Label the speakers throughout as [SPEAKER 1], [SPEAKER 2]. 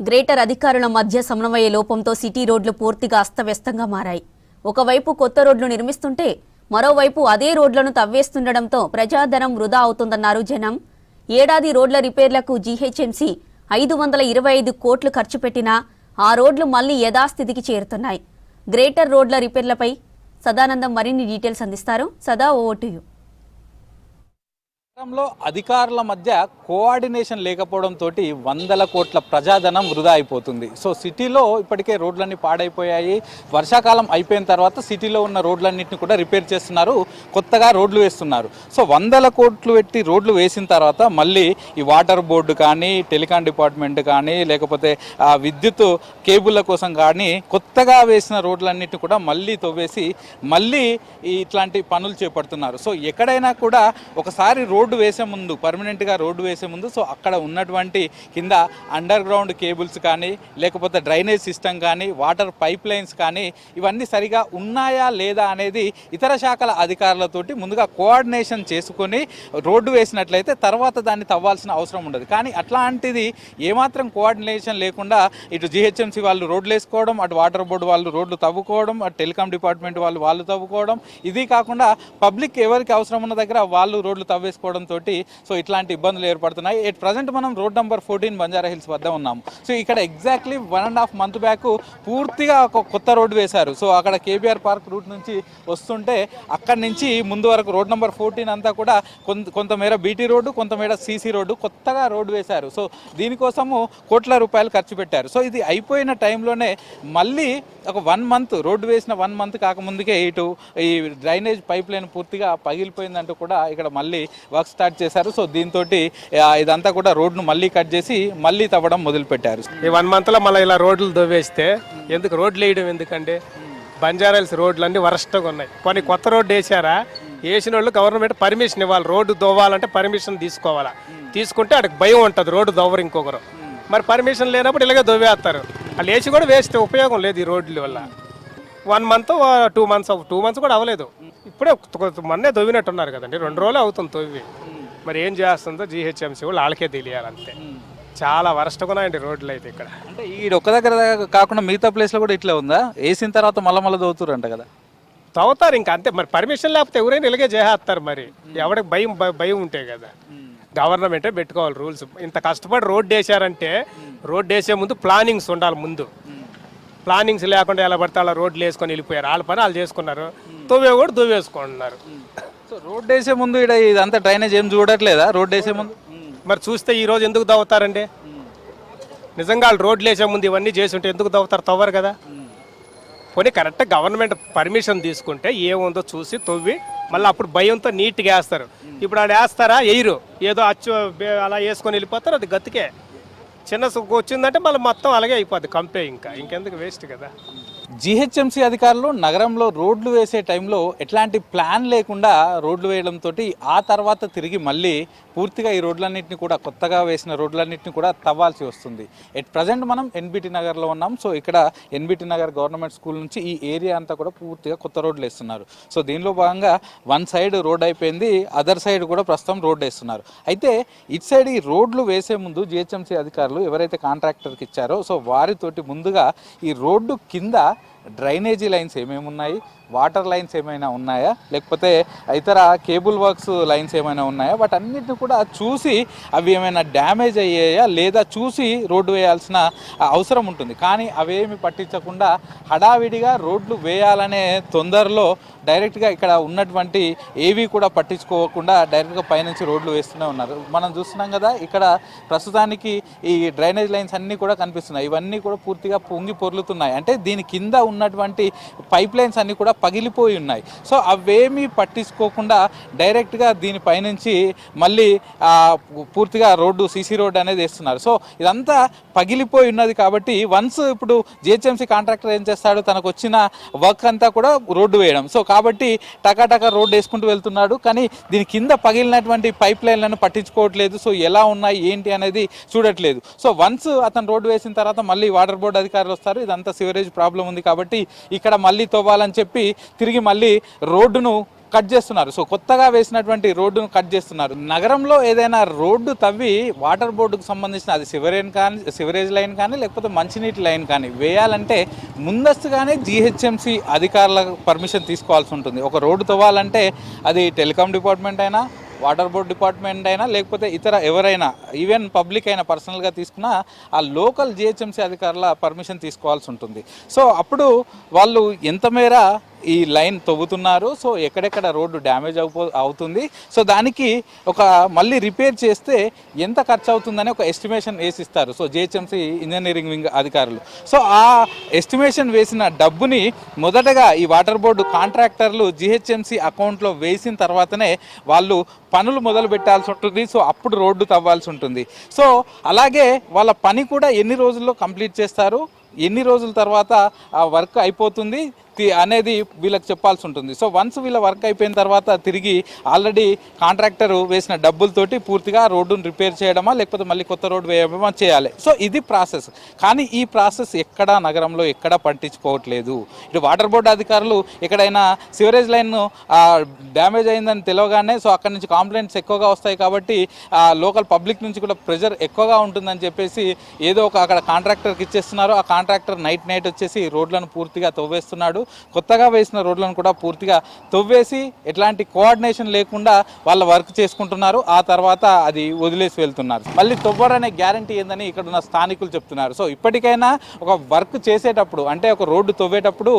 [SPEAKER 1] Greater అధికారుల మధ్య సమన్వయ లోపంతో సిటీ రోడ్లు పూర్తిగా అస్తవ్యస్తంగా మారాయి. ఒకవైపు కొత్త రోడ్లు నిర్మిస్తుంటే మరోవైపు అదే రోడ్లను తవ్వేస్తుండటంతో ప్రజాధనం వృధా అవుతుందన్నారు జనం. ఏడాది రోడ్ల రిపేర్లకు జీహెచ్ఎంసీ 525 కోట్లు ఖర్చు పెట్టినా ఆ రోడ్లు మళ్లీ యథాస్థితికి చేరుతున్నాయి. గ్రేటర్ రోడ్ల రిపేర్లపై సదానందం మరిన్ని డీటెయిల్స్ అందిస్తారు. సదా, ఓవర్ టు యు.
[SPEAKER 2] నగరంలో అధికారుల మధ్య కోఆర్డినేషన్ లేకపోవడంతో వందల కోట్ల ప్రజాధనం వృధా అయిపోతుంది. సో సిటీలో ఇప్పటికే రోడ్లన్నీ పాడైపోయాయి. వర్షాకాలం అయిపోయిన తర్వాత సిటీలో ఉన్న రోడ్లన్నింటినీ కూడా రిపేర్ చేస్తున్నారు, కొత్తగా రోడ్లు వేస్తున్నారు. సో వందల కోట్లు పెట్టి రోడ్లు వేసిన తర్వాత మళ్ళీ ఈ వాటర్ బోర్డు కానీ, టెలికాం డిపార్ట్మెంట్ కానీ, లేకపోతే విద్యుత్ కేబుల్ల కోసం కానీ కొత్తగా వేసిన రోడ్లన్నింటినీ కూడా మళ్ళీ తవ్వేసి మళ్ళీ ఇట్లాంటి పనులు చేపడుతున్నారు. సో ఎక్కడైనా కూడా ఒకసారి రోడ్డు వేసే ముందు, పర్మనెంట్గా రోడ్డు వేసే ముందు, సో అక్కడ ఉన్నటువంటి కింద అండర్ గ్రౌండ్ కేబుల్స్ కానీ, లేకపోతే డ్రైనేజ్ సిస్టమ్ కానీ, వాటర్ పైప్ లైన్స్ కానీ ఇవన్నీ సరిగా ఉన్నాయా లేదా అనేది ఇతర శాఖల అధికారులతోటి ముందుగా కోఆర్డినేషన్ చేసుకొని రోడ్డు వేసినట్లయితే తర్వాత దాన్ని తవ్వాల్సిన అవసరం ఉండదు. కానీ అట్లాంటిది ఏమాత్రం కోఆర్డినేషన్ లేకుండా ఇటు జీహెచ్ఎంసీ వాళ్ళు రోడ్లు వేసుకోవడం, అటు వాటర్ బోర్డు వాళ్ళు రోడ్లు తవ్వుకోవడం, అటు టెలికాం డిపార్ట్మెంట్ వాళ్ళు తవ్వుకోవడం, ఇది కాకుండా పబ్లిక్ ఎవరికి అవసరం ఉన్న దగ్గర వాళ్ళు రోడ్లు తవ్వేసుకోవడం తోటి సో ఇట్లాంటి ఇబ్బందులు ఏర్పడుతున్నాయి. ఎట్ ప్రజెంట్ మనం రోడ్ నెంబర్ 14 బంజారా హిల్స్ వద్ద ఉన్నాము. సో ఇక్కడ ఎగ్జాక్ట్లీ 1.5 month బ్యాక్ పూర్తిగా ఒక కొత్త రోడ్డు వేశారు. సో అక్కడ కేబీఆర్ పార్క్ రూట్ నుంచి వస్తుంటే అక్కడి నుంచి ముందు వరకు రోడ్ నెంబర్ 14 అంతా కూడా కొంతమేర బీటీ రోడ్డు, కొంతమేర సీసీ రోడ్డు, కొత్తగా రోడ్డు వేశారు. సో దీనికోసము కోట్ల రూపాయలు ఖర్చు పెట్టారు. సో ఇది అయిపోయిన టైంలోనే మళ్ళీ ఒక 1 month, రోడ్డు వేసిన 1 month కాకముందుకే ఇటు ఈ డ్రైనేజ్ పైప్ లైన్ పూర్తిగా పగిలిపోయిందంటూ కూడా ఇక్కడ మళ్ళీ వర్క్ స్టార్ట్ చేశారు. సో దీంతో ఇదంతా కూడా రోడ్ను మళ్ళీ కట్ చేసి మళ్ళీ తవ్వడం మొదలుపెట్టారు.
[SPEAKER 3] ఈ 1 monthలో మళ్ళీ ఇలా రోడ్లు దవ్వేస్తే ఎందుకు రోడ్లు వేయడం ఎందుకంటే బంజారా హిల్స్ రోడ్లు అన్నీ వరస్ట్గా ఉన్నాయి. కొన్ని కొత్త రోడ్డు వేసారా, వేసిన వాళ్ళు గవర్నమెంట్ పర్మిషన్ ఇవ్వాలి. రోడ్డు దవ్వాలంటే పర్మిషన్ తీసుకోవాలా, తీసుకుంటే అక్కడికి భయం ఉంటుంది, రోడ్డు దవ్వరు ఇంకొకరు. మరి పర్మిషన్ లేనప్పుడు ఇలాగే దవ్వేస్తారు. వాళ్ళు వేసి కూడా వేస్తే ఉపయోగం లేదు ఈ రోడ్ల వల్ల. 1 month 2 months కూడా అవ్వలేదు. ఇప్పుడే మొన్నే దవ్వినట్టున్నారు కదండి, 2 రోజులు అవుతుంది తవ్వి. మరి ఏం చేస్తుందో జీహెచ్ఎంసీ వాళ్ళు వాళ్ళకే తెలియాలంతే. చాలా వరస్ట్గా ఉన్నాయండి రోడ్లు అయితే ఇక్కడ.
[SPEAKER 2] అంటే ఈ ఒక్క దగ్గర కాకుండా మిగతా ప్లేస్లో కూడా ఇట్లా ఉందా? వేసిన తర్వాత మళ్ళీ దవ్వుతారంట కదా?
[SPEAKER 3] తవ్వుతారు ఇంకా అంతే. మరి పర్మిషన్ లేకపోతే ఎవరైనా ఇలాగే చేస్తారు. మరి ఎవరికి భయం ఉంటాయి కదా. గవర్నమెంటే పెట్టుకోవాలి రూల్స్. ఇంత కష్టపడి రోడ్డు వేసారంటే రోడ్డు వేసే ముందు ప్లానింగ్స్ ఉండాలి. ముందు ప్లానింగ్స్ లేకుండా ఎలా పడితే అలా రోడ్లు వేసుకొని వెళ్ళిపోయారు. వాళ్ళ పని వాళ్ళు చేసుకున్నారు, దువ్వే కూడా దువ్వేసుకుంటున్నారు.
[SPEAKER 2] సో రోడ్డు వేసే ముందు ఇదంతా డ్రైనేజ్ ఏం చూడట్లేదా? రోడ్డు వేసే ముందు
[SPEAKER 3] మరి చూస్తే ఈరోజు ఎందుకు దవ్వుతారండి? నిజంగా వాళ్ళు రోడ్లు వేసే ముందు ఇవన్నీ చేసి ఉంటే ఎందుకు దవ్వుతారు? తవ్వరు కదా. పోనీ కరెక్ట్గా గవర్నమెంట్ పర్మిషన్ తీసుకుంటే ఏముందో చూసి తవ్వి మళ్ళీ అప్పుడు భయంతో నీట్గా వేస్తారు. ఇప్పుడు వాళ్ళు వేస్తారా? వేయరు, ఏదో అలా వేసుకొని వెళ్ళిపోతారు. అది గతికే చిన్న వచ్చిందంటే మళ్ళీ మొత్తం అలాగే అయిపోద్ది కంపే. ఇంకెందుకు వేస్ట్ కదా.
[SPEAKER 2] జీహెచ్ఎంసీ అధికారులు నగరంలో రోడ్లు వేసే టైంలో ఎట్లాంటి ప్లాన్ లేకుండా రోడ్లు వేయడంతో ఆ తర్వాత తిరిగి మళ్ళీ పూర్తిగా ఈ రోడ్లన్నింటినీ కూడా, కొత్తగా వేసిన రోడ్లన్నింటినీ కూడా తవ్వాల్సి వస్తుంది. ఎట్ ప్రజెంట్ మనం ఎన్బిటి నగర్లో ఉన్నాం. సో ఇక్కడ ఎన్బిటి నగర్ గవర్నమెంట్ స్కూల్ నుంచి ఈ ఏరియా అంతా కూడా పూర్తిగా కొత్త రోడ్లు వేస్తున్నారు. సో దీనిలో భాగంగా 1 side రోడ్ అయిపోయింది, అదర్ సైడ్ కూడా ప్రస్తుతం రోడ్డు వేస్తున్నారు. అయితే ఇటు సైడ్ ఈ రోడ్లు వేసే ముందు జీహెచ్ఎంసీ అధికారులు ఎవరైతే కాంట్రాక్టర్కి ఇచ్చారో సో వారితోటి ముందుగా ఈ రోడ్డు కింద డ్రైనేజీ లైన్స్ ఏమేమి ఉన్నాయి, వాటర్ లైన్స్ ఏమైనా ఉన్నాయా, లేకపోతే ఇతర కేబుల్ వర్క్స్ లైన్స్ ఏమైనా ఉన్నాయా, వాటన్నిటిని కూడా చూసి అవి ఏమైనా డ్యామేజ్ అయ్యాయా లేదా చూసి రోడ్డు వేయాల్సిన అవసరం ఉంటుంది. కానీ అవేమి పట్టించకుండా హడావిడిగా రోడ్లు వేయాలనే తొందరలో డైరెక్ట్గా ఇక్కడ ఉన్నటువంటి ఏవి కూడా పట్టించుకోకుండా డైరెక్ట్గా పైనుంచి రోడ్లు వేస్తూనే ఉన్నారు. మనం చూస్తున్నాం కదా, ఇక్కడ ప్రస్తుతానికి ఈ డ్రైనేజ్ లైన్స్ అన్నీ కూడా కనిపిస్తున్నాయి. ఇవన్నీ కూడా పూర్తిగా పొంగి పొర్లుతున్నాయి. అంటే దీని కింద ఉన్నటువంటి పైప్ లైన్స్ అన్నీ కూడా పగిలిపోయి ఉన్నాయి. సో అవేమీ పట్టించుకోకుండా డైరెక్ట్గా దీనిపైనుంచి మళ్ళీ పూర్తిగా రోడ్డు, సీసీ రోడ్డు అనేది వేస్తున్నారు. సో ఇదంతా పగిలిపోయి ఉన్నది కాబట్టి వన్స్ ఇప్పుడు జిహెచ్ఎంసీ కాంట్రాక్టర్ ఏం చేస్తాడు, తనకు వచ్చిన వర్క్ అంతా కూడా రోడ్డు వేయడం. సో కాబట్టి టకాటకా రోడ్డు వేసుకుంటూ వెళ్తున్నాడు. కానీ దీని కింద పగిలినటువంటి పైప్ లైన్లను పట్టించుకోవట్లేదు. సో ఎలా ఉన్నాయి ఏంటి అనేది చూడట్లేదు. సో వన్స్ అతను రోడ్డు వేసిన తర్వాత మళ్ళీ వాటర్ బోర్డు అధికారులు వస్తారు. ఇదంతా సివరేజ్ ప్రాబ్లం ఉంది కాబట్టి ఇక్కడ మళ్ళీ తవ్వాలని చెప్పి తిరిగి మళ్ళీ రోడ్డును కట్ చేస్తున్నారు. సో కొత్తగా వేసినటువంటి రోడ్డును కట్ చేస్తున్నారు. నగరంలో ఏదైనా రోడ్డు తవ్వి వాటర్ బోర్డుకు సంబంధించిన అది సివరేజ్ లైన్ కానీ లేకపోతే మంచినీటి లైన్ కానీ వేయాలంటే ముందస్తుగానే జీహెచ్ఎంసీ అధికారుల పర్మిషన్ తీసుకోవాల్సి ఉంటుంది. ఒక రోడ్డు తవ్వాలంటే అది టెలికాం డిపార్ట్మెంట్ అయినా, వాటర్ బోర్డ్ డిపార్ట్మెంట్ అయినా, లేకపోతే ఇతర ఎవరైనా, ఈవెన్ పబ్లిక్ అయినా పర్సనల్గా తీసుకున్నా ఆ లోకల్ జిహెచ్ఎంసీ అధికారుల పర్మిషన్ తీసుకోవాల్సి ఉంటుంది. సో అప్పుడు వాళ్ళు ఎంత మేర ఈ లైన్ తవ్వుతున్నారు, సో ఎక్కడెక్కడ రోడ్డు డ్యామేజ్ అవుతుంది, సో దానికి ఒక మళ్ళీ రిపేర్ చేస్తే ఎంత ఖర్చు అవుతుందని ఒక ఎస్టిమేషన్ వేసిస్తారు. సో జిహెచ్ఎంసీ ఇంజనీరింగ్ వింగ్ అధికారులు. సో ఆ ఎస్టిమేషన్ వేసిన డబ్బుని మొదటగా ఈ వాటర్ బోర్డు కాంట్రాక్టర్లు జిహెచ్ఎంసీ అకౌంట్లో వేసిన తర్వాతనే వాళ్ళు పనులు మొదలు పెట్టాల్సి ఉంటుంది. సో అప్పుడు రోడ్డు తవ్వాల్సి ఉంటుంది. సో అలాగే వాళ్ళ పని కూడా ఎన్ని రోజుల్లో కంప్లీట్ చేస్తారు, ఎన్ని రోజుల తర్వాత ఆ వర్క్ అయిపోతుంది అనేది వీళ్ళకి చెప్పాల్సి ఉంటుంది. సో వన్స్ వీళ్ళ వర్క్ అయిపోయిన తర్వాత తిరిగి ఆల్రెడీ కాంట్రాక్టర్ వేసిన డబ్బులతోటి పూర్తిగా రోడ్డును రిపేర్ చేయడమా లేకపోతే మళ్ళీ కొత్త రోడ్డు వేయడమా చేయాలి. సో ఇది ప్రాసెస్. కానీ ఈ ప్రాసెస్ ఎక్కడా నగరంలో ఎక్కడా పట్టించుకోవట్లేదు. ఇటు వాటర్ బోర్డు అధికారులు ఎక్కడైనా సివరేజ్ లైన్ డ్యామేజ్ అయిందని తెలియగానే సో అక్కడి నుంచి కంప్లైంట్స్ ఎక్కువగా వస్తాయి కాబట్టి లోకల్ పబ్లిక్ నుంచి కూడా ప్రెజర్ ఎక్కువగా ఉంటుందని చెప్పేసి ఏదో ఒక అక్కడ కాంట్రాక్టర్కి ఇచ్చేస్తున్నారు. ఆ కాంట్రాక్టర్ నైట్ వచ్చేసి రోడ్లను పూర్తిగా తవ్వేస్తున్నాడు. కొత్తగా వేసిన రోడ్లను కూడా పూర్తిగా తవ్వేసి ఎట్లాంటి కోఆర్డినేషన్ లేకుండా వాళ్ళ వర్క్ చేసుకుంటున్నారు. ఆ తర్వాత అది వదిలేసి వెళ్తున్నారు. మళ్ళీ తవ్వరనే గ్యారంటీ ఏందని ఇక్కడ ఉన్న స్థానికులు చెప్తున్నారు. సో ఇప్పటికైనా ఒక వర్క్ చేసేటప్పుడు అంటే ఒక రోడ్డు తవ్వేటప్పుడు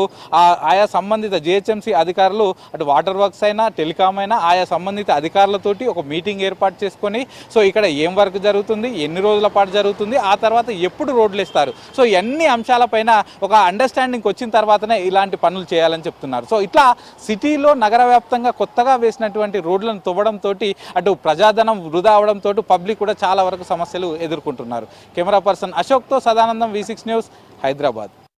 [SPEAKER 2] ఆయా సంబంధిత జిహెచ్ఎంసీ అధికారులు అటు వాటర్ వర్క్స్ అయినా టెలికాం అయినా ఆయా సంబంధిత అధికారులతోటి ఒక మీటింగ్ ఏర్పాటు చేసుకొని సో ఇక్కడ ఏం వర్క్ జరుగుతుంది, ఎన్ని రోజుల పాటు జరుగుతుంది, ఆ తర్వాత ఎప్పుడు రోడ్లు ఇస్తారు, సో ఇవన్నీ అంశాలపైన ఒక అండర్స్టాండింగ్ వచ్చిన తర్వాతనే ఇలాంటి పనులు చేయాలని చెప్తున్నారు. సో ఇట్లా సిటీలో నగర వ్యాప్తంగా కొత్తగా వేసినటువంటి రోడ్లను తవ్వడంతో అటు ప్రజాధనం వృధా అవడంతో పబ్లిక్ కూడా చాలా వరకు సమస్యలు ఎదుర్కొంటున్నారు. కెమెరా పర్సన్ అశోక్తో సదానందం, V6 న్యూస్, హైదరాబాద్.